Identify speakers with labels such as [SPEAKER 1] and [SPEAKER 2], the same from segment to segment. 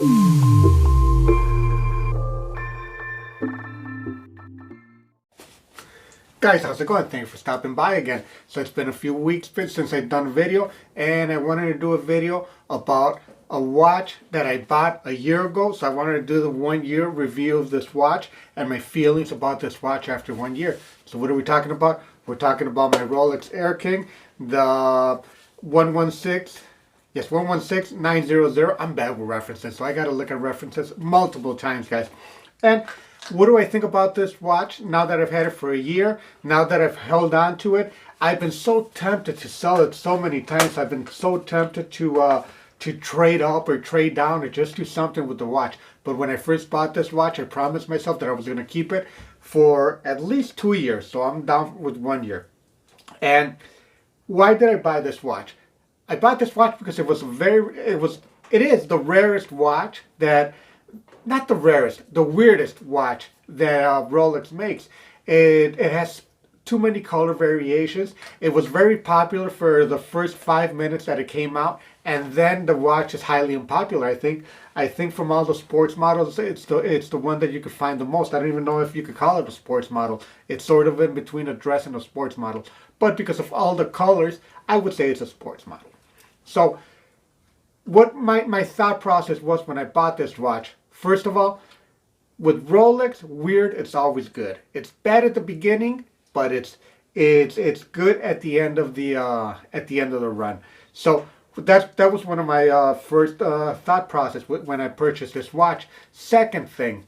[SPEAKER 1] Guys, how's it going? Thanks for stopping by again. So it's been a few weeks since I've done a video, and I wanted to do a video about a watch that I bought a year ago. So I wanted to do the 1 year review of this watch and my feelings about this watch after 1 year. So what are we talking about? We're talking about my Rolex Airking, the 116. Yes, 116900. I'm bad with references, so I got to look at references multiple times, guys. And what do I think about this watch now that I've had it for a year? Now that I've held on to it, I've been so tempted to sell it so many times. I've been so tempted to trade up or trade down or just do something with the watch. But when I first bought this watch, I promised myself that I was going to keep it for at least 2 years. So I'm down with 1 year. And why did I buy this watch? I bought this watch because it is the rarest watch that, not the rarest, the weirdest watch that Rolex makes. It has too many color variations. It was very popular for the first 5 minutes that it came out, and then the watch is highly unpopular. I think from all the sports models, it's the one that you could find the most. I don't even know if you could call it a sports model. It's sort of in between a dress and a sports model. But because of all the colors, I would say it's a sports model. So what my thought process was when I bought this watch, first of all, with Rolex, weird, it's always good. It's bad at the beginning, but it's good at the end of the run. So that was one of my first thought process when I purchased this watch. Second thing,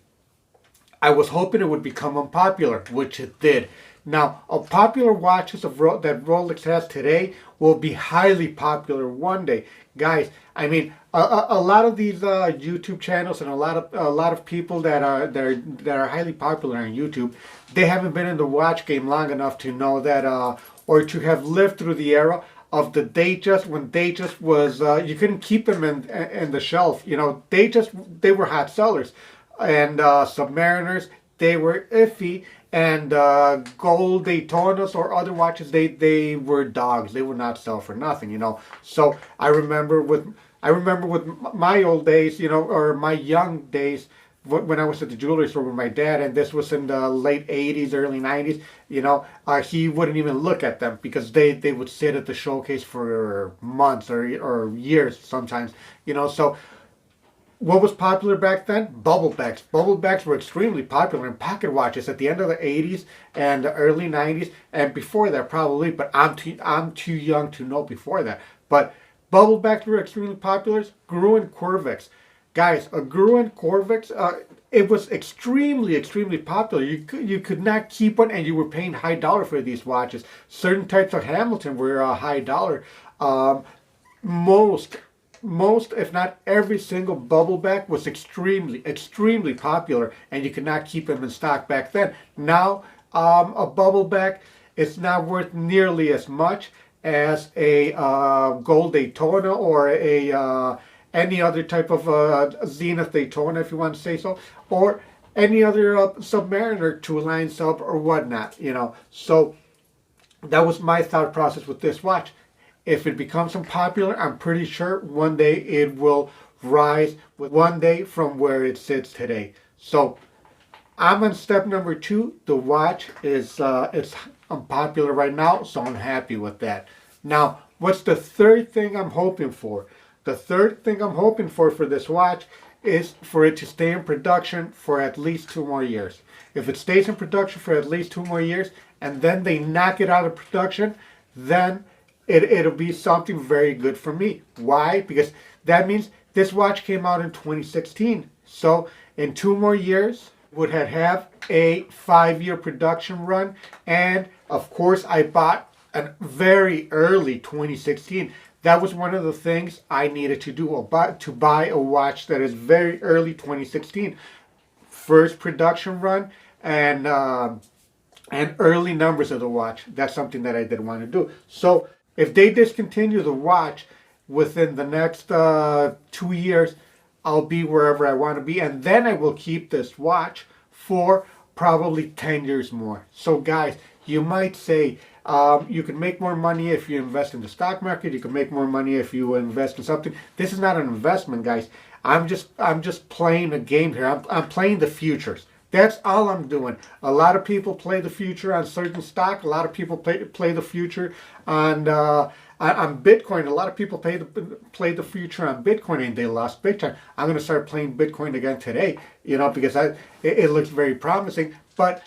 [SPEAKER 1] I was hoping it would become unpopular, which it did. Now, popular watches that Rolex has today will be highly popular one day, guys. I mean, a lot of these YouTube channels and a lot of people that are highly popular on YouTube, they haven't been in the watch game long enough to know that, or to have lived through the era of the Datejust, when Datejust was you couldn't keep them in the shelf. You know, they were hot sellers, and Submariners, they were iffy, and gold Daytonas or other watches, they were dogs. They would not sell for nothing, you know. So I remember with my old days, you know, or my young days, when I was at the jewelry store with my dad, and this was in the late 80s, early 90s, you know, he wouldn't even look at them because they would sit at the showcase for months or years sometimes, you know. So what was popular back then? Bubble backs. Bubble backs were extremely popular in pocket watches at the end of the 80s and the early 90s, and before that probably, but I'm too young to know before that. But bubble backs were extremely popular. Gruen Corvex. Guys, a Gruen Corvex, it was extremely popular. You could not keep one, and you were paying high dollar for these watches. Certain types of Hamilton were high dollar. Most, if not every single bubble back was extremely popular, and you could not keep them in stock back then. Now, a bubble back is not worth nearly as much as a gold Daytona or a any other type of Zenith Daytona, if you want to say so, or any other Submariner, two-line sub or whatnot, you know. So that was my thought process with this watch. If it becomes unpopular, I'm pretty sure one day it will rise with one day from where it sits today. So I'm on step number 2. The watch is it's unpopular right now, so I'm happy with that. Now, what's the third thing I'm hoping for? The third thing I'm hoping for this watch is for it to stay in production for at least 2 more years. If it stays in production for at least 2 more years, and then they knock it out of production, then it'll be something very good for me. Why? Because that means this watch came out in 2016. So in 2 more years, would have a 5-year production run. And of course, I bought a very early 2016. That was one of the things I needed to do, to buy a watch that is very early 2016. First production run and early numbers of the watch. That's something that I did want to do. So if they discontinue the watch within the next 2 years, I'll be wherever I want to be, and then I will keep this watch for probably 10 years more. So guys, you might say you can make more money if you invest in the stock market. You can make more money if you invest in something. This is not an investment, guys. I'm just playing a game here. I'm playing the futures. That's all I'm doing. A lot of people play the future on certain stock. A lot of people play the future on Bitcoin. A lot of people play the future on Bitcoin and they lost big time. I'm going to start playing Bitcoin again today, because it looks very promising. But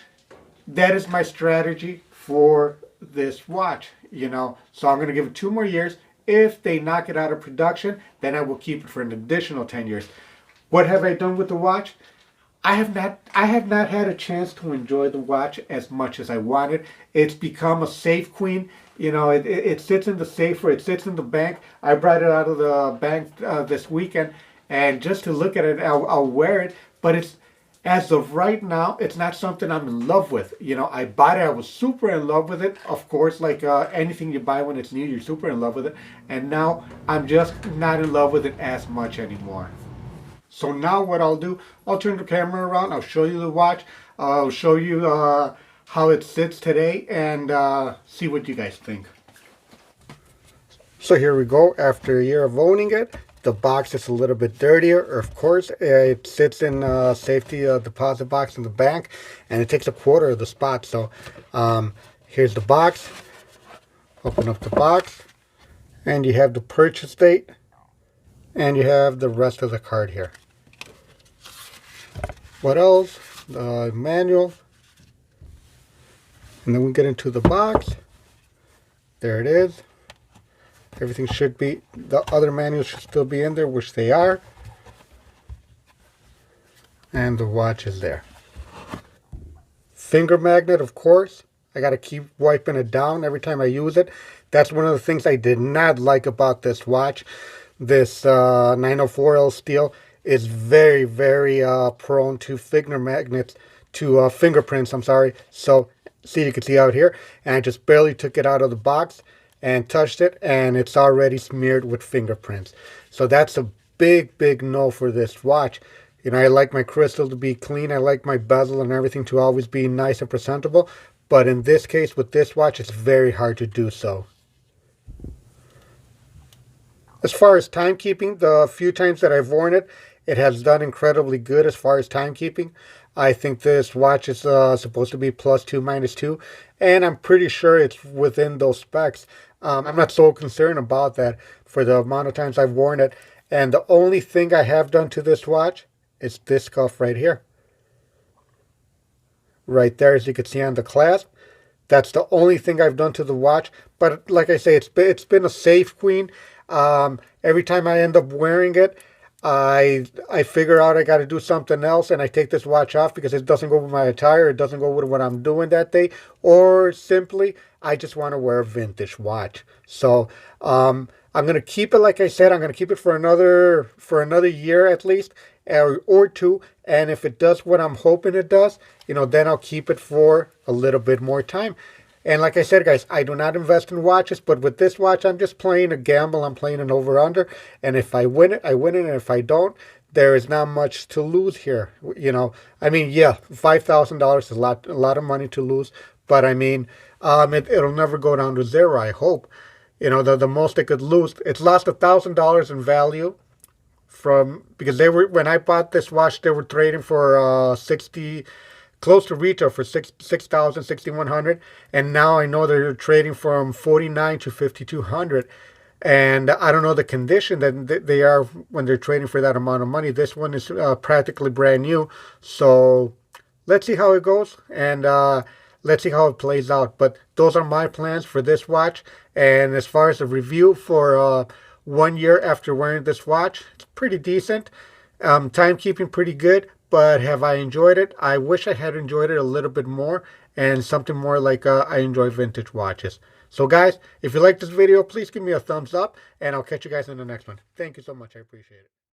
[SPEAKER 1] that is my strategy for this watch, So I'm going to give it 2 more years. If they knock it out of production, then I will keep it for an additional 10 years. What have I done with the watch? I have not had a chance to enjoy the watch as much as I wanted. It's become a safe queen. It sits in the safe, or it sits in the bank. I brought it out of the bank this weekend, and just to look at it, I'll wear it. But as of right now, it's not something I'm in love with. I bought it. I was super in love with it. Of course, like anything you buy when it's new, you're super in love with it. And now I'm just not in love with it as much anymore. So now what I'll do, I'll turn the camera around. I'll show you the watch. I'll show you how it sits today, and see what you guys think. So here we go. After a year of owning it, the box is a little bit dirtier. Of course, it sits in a safety deposit box in the bank, and it takes a quarter of the spot. So here's the box. Open up the box, and you have the purchase date, and you have the rest of the card here. What else? The manual. And then we get into the box. There it is. Everything should be, the other manuals should still be in there, which they are. And the watch is there. Finger magnet, of course. I got to keep wiping it down every time I use it. That's one of the things I did not like about this watch. This 904L steel is very, very prone to finger magnets, to fingerprints, I'm sorry. So, see, you can see out here, and I just barely took it out of the box and touched it, and it's already smeared with fingerprints. So that's a big, big no for this watch. I like my crystal to be clean. I like my bezel and everything to always be nice and presentable. But in this case, with this watch, it's very hard to do so. As far as timekeeping, the few times that I've worn it, it has done incredibly good as far as timekeeping. I think this watch is supposed to be +2, -2, and I'm pretty sure it's within those specs. I'm not so concerned about that for the amount of times I've worn it. And the only thing I have done to this watch is this cuff right here. Right there, as you can see on the clasp. That's the only thing I've done to the watch. But like I say, it's been a safe queen. Every time I end up wearing it, I figure out I got to do something else, and I take this watch off because it doesn't go with my attire, it doesn't go with what I'm doing that day, or simply I just want to wear a vintage watch. So I'm going to keep it, like I said, I'm going to keep it for another year at least, or 2, and if it does what I'm hoping it does, then I'll keep it for a little bit more time. And like I said, guys, I do not invest in watches, but with this watch, I'm just playing a gamble. I'm playing an over-under. And if I win it, I win it. And if I don't, there is not much to lose here. I mean, yeah, $5,000 is a lot of money to lose. But I mean, it'll never go down to 0, I hope. The most it could lose, it's lost $1,000 in value because when I bought this watch, they were trading for 60, close to retail for $6,000, $6,100, and now I know they're trading from $49 to $5,200, and I don't know the condition that they are when they're trading for that amount of money. This one is practically brand new, so let's see how it goes, and let's see how it plays out. But those are my plans for this watch, and as far as the review for 1 year after wearing this watch, it's pretty decent. Timekeeping pretty good. But have I enjoyed it? I wish I had enjoyed it a little bit more, and something more like I enjoy vintage watches. So guys, if you like this video, please give me a thumbs up, and I'll catch you guys in the next one. Thank you so much. I appreciate it.